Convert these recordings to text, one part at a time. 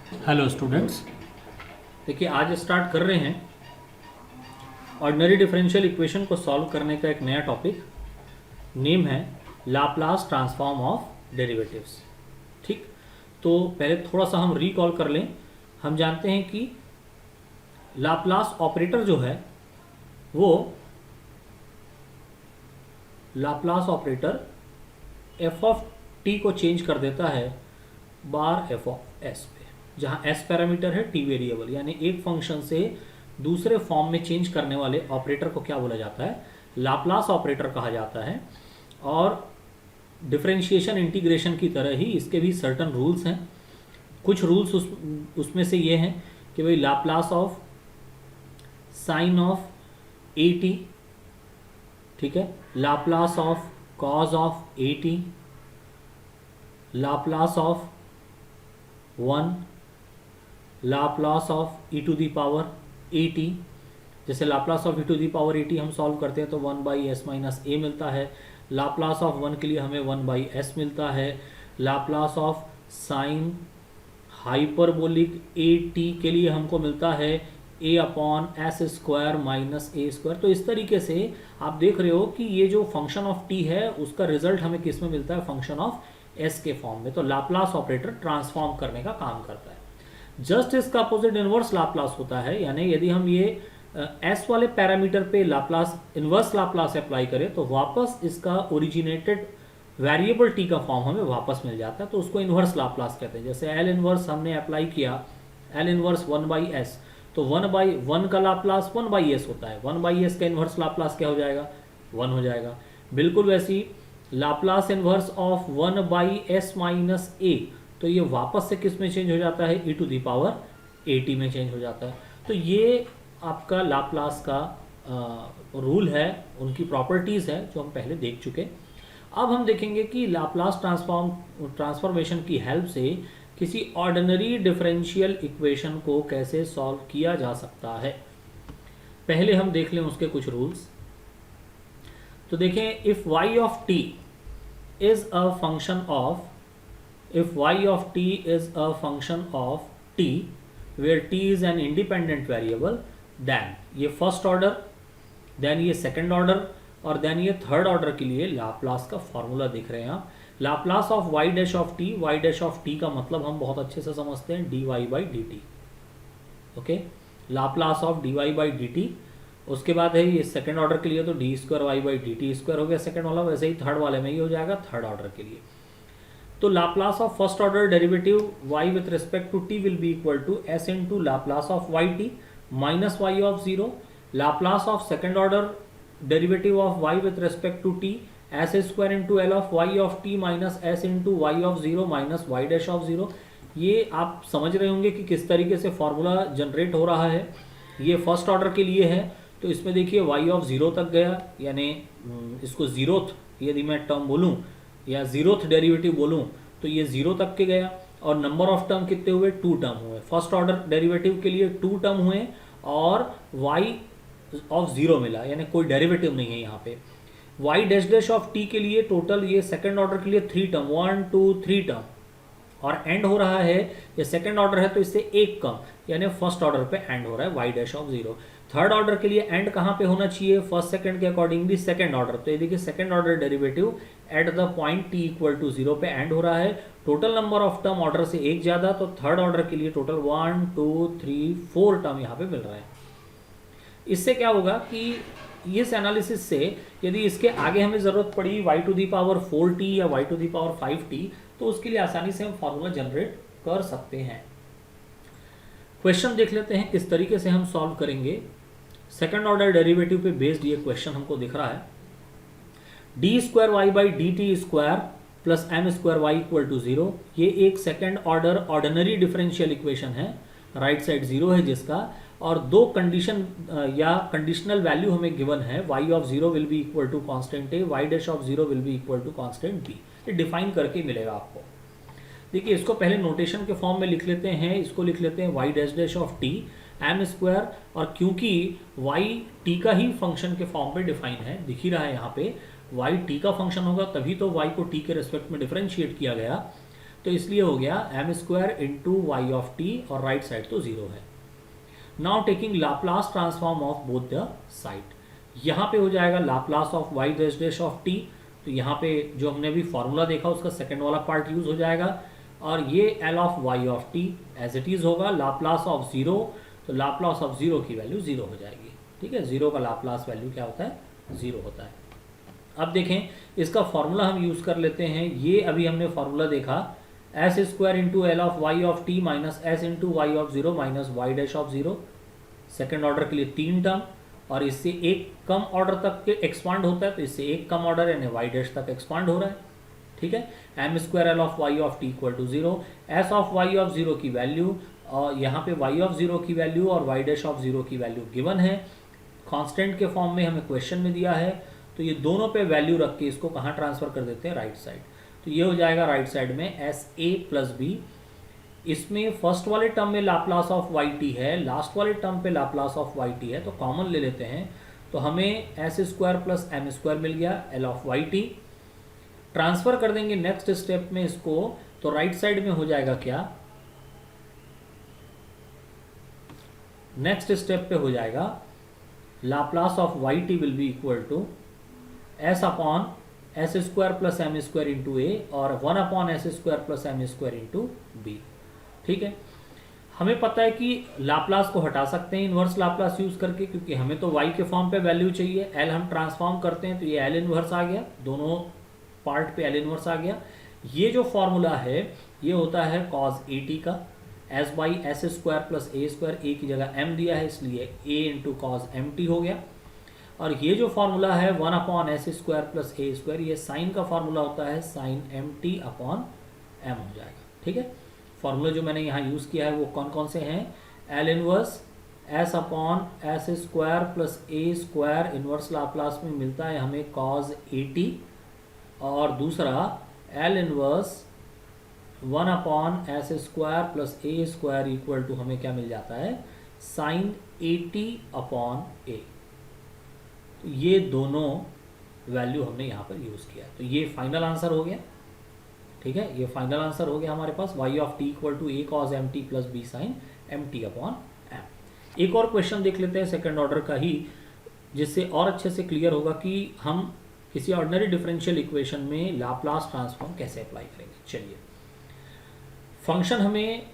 Hello students, देखिए आज start कर रहे हैं ऑर्डिनरी डिफरेंशियल इक्वेशन को सॉल्व करने का एक नया टॉपिक। नेम है लाप्लास ट्रांसफॉर्म ऑफ डेरिवेटिव्स। ठीक, तो पहले थोड़ा सा हम रिकॉल कर लें। हम जानते हैं कि लाप्लास ऑपरेटर जो है वो Laplace operator F of T को चेंज कर देता है बार एफ ऑफ एस पे, जहाँ एस पैरामीटर है, टी वेरिएबल, यानी एक फंक्शन से दूसरे फॉर्म में चेंज करने वाले ऑपरेटर को क्या बोला जाता है? लाप्लास ऑपरेटर कहा जाता है। और डिफरेंशिएशन इंटीग्रेशन की तरह ही इसके भी सर्टन रूल्स हैं। कुछ रूल्स उसमें से ये हैं कि भाई Laplace of sine of A T, ठीक है, Laplace of cos of A T, Laplace of 1, Laplace of E to the power A T. जैसे Laplace of E to the power A T हम सॉल्व करते हैं तो 1 by S minus ए मिलता है। Laplace of 1 के लिए हमें 1 बाई एस मिलता है। Laplace of sine hyperbolic A T के लिए हमको मिलता है ए अपॉन एस स्क्वायर माइनस ए स्क्वायर। तो इस तरीके से आप देख रहे हो कि ये जो फंक्शन ऑफ टी है उसका रिजल्ट हमें किस में मिलता है? फंक्शन ऑफ एस के फॉर्म में। तो लाप्लास ऑपरेटर ट्रांसफॉर्म करने का काम करता है। जस्ट इसका अपोजिट इनवर्स लाप्लास होता है, यानी यदि हम ये एस वाले पैरामीटर पे लाप्लास इनवर्स लाप्लास अप्लाई करें तो वापस इसका ओरिजिनेटेड वेरिएबल टी का फॉर्म हमें वापस मिल जाता है, तो उसको इनवर्स लाप्लास कहते हैं। जैसे एल इनवर्स हमने अप्लाई किया, एल इनवर्स 1 बाई एस, तो 1 बाई 1 का लाप्लास 1 बाई एस होता है। 1 बाई एस का इनवर्स लाप्लास क्या हो जाएगा? 1 हो जाएगा। बिल्कुल वैसी Laplace inverse of 1 by S minus A, तो ये वापस से किस में चेंज हो जाता है? E to the power A T में चेंज हो जाता है। तो ये आपका लाप्लास का रूल है, उनकी प्रॉपर्टीज़ है जो हम पहले देख चुके। अब हम देखेंगे कि लाप्लास ट्रांसफॉर्मेशन की हेल्प से किसी ऑर्डिनरी डिफरेंशियल इक्वेशन को कैसे सॉल्व किया जा सकता है। पहले हम देख लें उसके कुछ रूल्स। तो देखें, if y of t is a function of if y of t is a function of t where t is an independent variable, then ये फर्स्ट ऑर्डर, देन ये सेकंड ऑर्डर और देन ये third order के लिए Laplace का formula दिख रहे हैं आप। Laplace of y dash of t, y dash of t का मतलब हम बहुत अच्छे से समझते हैं, dy by dt। Okay, Laplace of dy by dt। उसके बाद है ये सेकंड ऑर्डर के लिए तो d square Y by D T square हो गया सेकंड वाला, वैसे ही थर्ड वाले में ही हो जाएगा थर्ड ऑर्डर के लिए। तो Laplace of first order derivative y with respect to t will be equal to s into Laplace of Y t minus y of zero. Laplace of second order derivative of y with respect to t s square into L of Y of T minus s into Y of zero minus Y dash of zero. ये आप समझ रहे होंगे कि किस तरीके से formula generate हो रहा है। ये फर्स्ट ऑर्डर के लिए है, तो इसमें देखिए y ऑफ जीरो तक गया, यानी इसको जीरोथ यदि मैं टर्म बोलूँ या जीरोथ डेरिवेटिव बोलूं तो ये जीरो तक के गया। और नंबर ऑफ टर्म कितने हुए? 2 टर्म हुए। फर्स्ट ऑर्डर डेरिवेटिव के लिए 2 टर्म हुए और y ऑफ जीरो मिला, यानी कोई डेरिवेटिव नहीं है यहाँ पे। y dash dash of t के लिए टोटल ये सेकंड ऑर्डर के लिए 3 टर्म, 1 2 3 टर्म, और एंड हो रहा है, ये सेकंड ऑर्डर है तो इससे एक कम, यानी फर्स्ट ऑर्डर पे एंड हो रहा है y dash of zero. Third order के लिए एंड कहाँ पे होना चाहिए? फर्स्ट सेकंड के अकॉर्डिंगली सेकंड ऑर्डर। तो ये देखिए second order derivative at the point t equal to zero पे एंड हो रहा है। Total number of term order से एक ज्यादा, तो थर्ड ऑर्डर के लिए टोटल 1 2 3 4 टर्म यहाँ पे मिल रहा है। इससे क्या होगा कि इस एनालिसिस से यदि इसके आगे हमें जरूरत पड़ी y to the power 4t या y to the power 5t, तो उसके लिए आसानी से हम फॉर्मूला जनरेट कर सकते हैं। क्वेश्चन देख लेते हैं किस तरीके से हम सॉल्व करेंगे। सेकंड ऑर्डर डेरिवेटिव पे बेस्ड ये क्वेश्चन हमको दिख रहा है। D square Y by D T square plus M square y equal to zero, ये एक second order ordinary differential equation है, राइट साइड जीरो है जिसका, और दो कंडीशन या कंडीशनल वैल्यू हमें गिवन है, y of zero will be equal to constant a, y dash of zero will be equal to constant b। ये define करके मिलेगा आपको। देखिए इसको पहले नोटेशन के फॉर्म में लिख लेते हैं, इसको लिख लेते हैं y dash dash of t M square, और क्योंकि y t का ही फंक्शन के फॉर्म पे डिफाइन है, दिख ही रहा है यहाँ पे y t का फंक्शन होगा तभी तो y को t के रेस्पेक्ट में डिफरेंशिएट किया गया, तो इसलिए हो गया M square into Y of T, और राइट साइड तो जीरो है। Now taking Laplace transform of both the side, यहाँ पे हो जाएगा Laplace of Y dash dash of T, तो यहाँ पे जो हमने अभी फॉर्मूला देखा उसका सेकंड वाला पार्ट यूज हो जाएगा, और ये L of Y of T as it is होगा, लाप्लास ऑफ जीरो, तो लाप्लास ऑफ जीरो की वैल्यू जीरो हो जाएगी। ठीक है, जीरो का लाप्लास वैल्यू क्या होता है, जीरो होता है। अब देखें इसका फॉर्मूला हम यूज कर लेते हैं, ये अभी हमने फॉर्मूला देखा S square into L of Y of T minus S into Y of zero minus Y dash of zero, second order के लिए तीन टर्म, और इससे एक कम ऑर्डर तक के एक्सपांड होता है, तो इससे एक कम ऑर्डर यानी वाई डैश तक एक्सपांड हो रहा है। ठीक है, M square L of Y of T equal to zero, S of Y of zero की वैल्यू, और यहाँ पे वाई ऑफ जीरो की वैल्यू और वाई डैश ऑफ जीरो की वैल्यू गिवन है, कांस्टेंट के फॉर्म में हमें क्वेश्चन में दिया है, तो ये दोनों पे वैल्यू रख के इसको कहाँ ट्रांसफर कर देते हैं, राइट साइड। तो ये हो जाएगा राइट साइड में एस ए प्लस बी, इसमें फर्स्ट वाले टर्म में लाप्लास ऑफ वाई टी है, लास्ट वाले टर्म पे लाप्लास ऑफ वाई टी है, तो कॉमन ले लेते हैं, तो हमें S square plus M square मिल गया L of Y T. Transfer कर देंगे नेक्स्ट स्टेप में इसको, तो राइट साइड में हो जाएगा क्या, नेक्स्ट स्टेप पे हो जाएगा Laplace of Y T will be equal to S upon S square plus M square into A, और one upon S square plus M square into B. ठीक है, हमें पता है कि लाप्लास को हटा सकते हैं इन्वर्स लाप्लास यूज करके, क्योंकि हमें तो y के फॉर्म पे वैल्यू चाहिए, एल हम ट्रांसफॉर्म करते हैं तो ये एल इन्वर्स आ गया, दोनों पार्ट पे एल इन्वर्स आ गया। ये जो फॉर्मूला है ये होता है कॉज ए टी का, S by S square plus A square, A की जगह एम दिया है इसलिए A into cos M T हो गया, और ये जो फॉर्मूला है one upon S square plus A square, ये साइन का फॉर्मूला होता है sine M T upon M हो जाएगा। ठीक है, फॉर्मूला जो मैंने यहाँ यूज़ किया है वो कौन कौन से हैं, L inverse S upon S square plus A square, inverse Laplace में मिलता है हमें कॉज ए टी, और दूसरा L inverse one upon S square plus A square equal to हमें क्या मिल जाता है, sine A T upon A. तो ये दोनों वैल्यू हमने यहाँ पर यूज़ किया, तो ये फाइनल आंसर हो गया। ठीक है, ये फाइनल आंसर हो गया हमारे पास, y of T equal to A cos M T plus B sine M T upon M. एक और क्वेश्चन देख लेते हैं सेकंड ऑर्डर का ही, जिससे और अच्छे से क्लियर होगा कि हम किसी ऑर्डिनरी डिफरेंशियल इक्वेशन में लाप्लास ट्रांसफॉर्म कैसे अप्लाई करेंगे। चलिए, फंक्शन हमें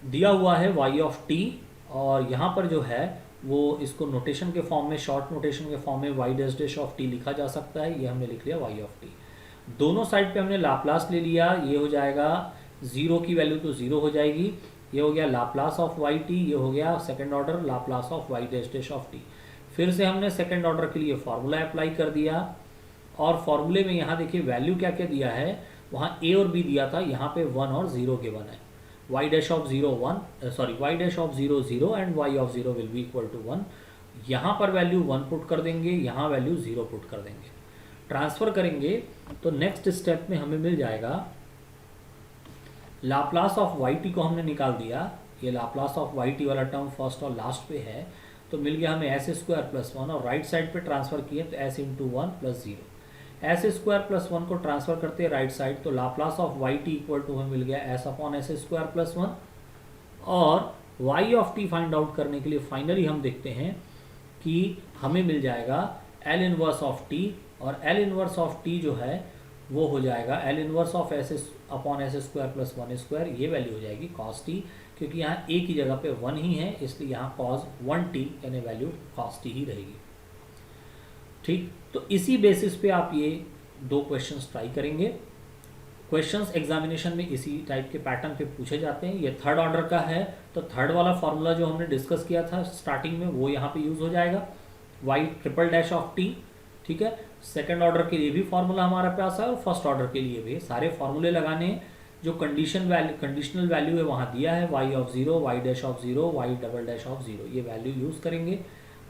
दिया हुआ है y ऑफ टी, और यहाँ पर जो है वो इसको नोटेशन के फॉर्म में, शॉर्ट नोटेशन के फॉर्म में y dash dash of T लिखा जा सकता है, ये हमने लिख लिया y ऑफ टी। दोनों साइड पे हमने लाप्लास ले लिया, ये हो जाएगा जीरो की वैल्यू तो जीरो हो जाएगी, ये हो गया लाप्लास ऑफ वाई टी, ये हो गया second order Laplace of Y dash dash of T. फिर से हमने सेकंड ऑर्डर के लिए फार्मूला अप्लाई कर दिया, और फार्मूले में यहाँ देखिए वैल्यू क्या क्या दिया है, वहाँ ए और बी दिया था, यहाँ पे 1 और 0 गिवन है, Y dash of 0 1, sorry Y dash of 0 0 and Y of 0 will be equal to 1। यहाँ पर वैल्यू 1 पुट कर देंगे, यहाँ वैल्यू 0 पुट कर देंगे, ट्रांसफर करेंगे तो नेक्स्ट स्टेप में हमें मिल जाएगा लाप्लास ऑफ वाई टी को हमने निकाल दिया, ये लाप्लास ऑफ वाई टी वाला टर्म फर्स्ट और लास्ट पे है, तो मिल गया हमें एस स्क्वायर प्लस 1, और राइट साइड पे ट्रांसफर किए तो S into 1 plus 0, S square plus 1 को ट्रांसफर करते हैं राइट साइड, तो Laplace of Y T equal to हमें मिल गया S upon S square plus 1। और Y of T find out करने के लिए फाइनली हम देखते हैं कि हमें मिल जाएगा एल इनवर्स ऑफ टी, और एल इनवर्स ऑफ टी जो है वो हो जाएगा L inverse of S upon S square plus 1 square, ये वैल्यू हो जाएगी कॉस टी, क्योंकि यहाँ ए की जगह पे 1 ही है इसलिए यहाँ कॉस 1 टी यानी वैल्यू कॉस टी ही रहेगी। ठीक, तो इसी बेसिस पे आप ये दो क्वेश्चंस ट्राई करेंगे। क्वेश्चंस एग्जामिनेशन में इसी टाइप के पैटर्न पे पूछे जाते हैं। ये थर्ड ऑर्डर का है, तो थर्ड वाला फॉर्मूला जो हमने डिस्कस किया था स्टार्टिंग में वो यहाँ पे यूज हो जाएगा, Y triple dash of T. ठीक है, सेकंड ऑर्डर के लिए भी फॉर्मूला हमारे पास है और फर्स्ट ऑर्डर के लिए भी सारे फॉर्मूले लगाने हैं। जो कंडीशनल वैल्यू है वहाँ दिया है, Y of 0, Y dash of 0, Y double dash of 0, ये वैल्यू यूज करेंगे।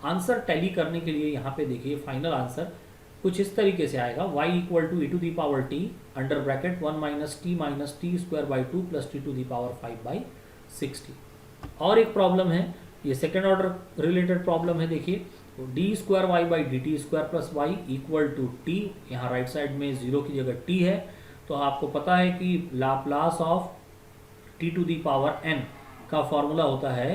आंसर टैली करने के लिए यहाँ पे देखिए फाइनल आंसर कुछ इस तरीके से आएगा, y equal to E to the power T under bracket 1 minus T square by 2 plus T to the power 5 by 60। और एक प्रॉब्लम है, ये सेकेंड ऑर्डर रिलेटेड प्रॉब्लम है, देखिए D square Y by D T square plus Y equal to T, यहाँ right side में 0 की जगह t है, तो आपको पता है कि Laplace of T to the power n का फॉर्मूला होता है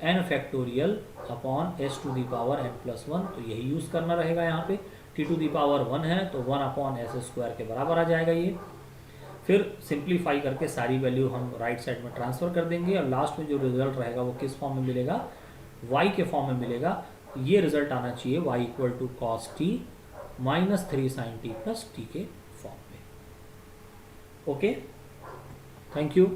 n factorial upon s to the power n plus one. तो यही यूज़ करना रहेगा यहाँ पे। टी टू दी पावर 1 है तो 1 अपॉन एस स्क्वायर के बराबर आ जाएगा ये। फिर सिंप्लीफाई करके सारी वैल्यू हम राइट साइड में ट्रांसफ़र कर देंगे और लास्ट में जो रिजल्ट रहेगा वो किस फॉर्म में मिलेगा, y के फॉर्म में मिलेगा। ये रिजल्ट आना चाहिए y equal to cos T minus 3 sine T plus T के फॉर्म में। Okay, thank you.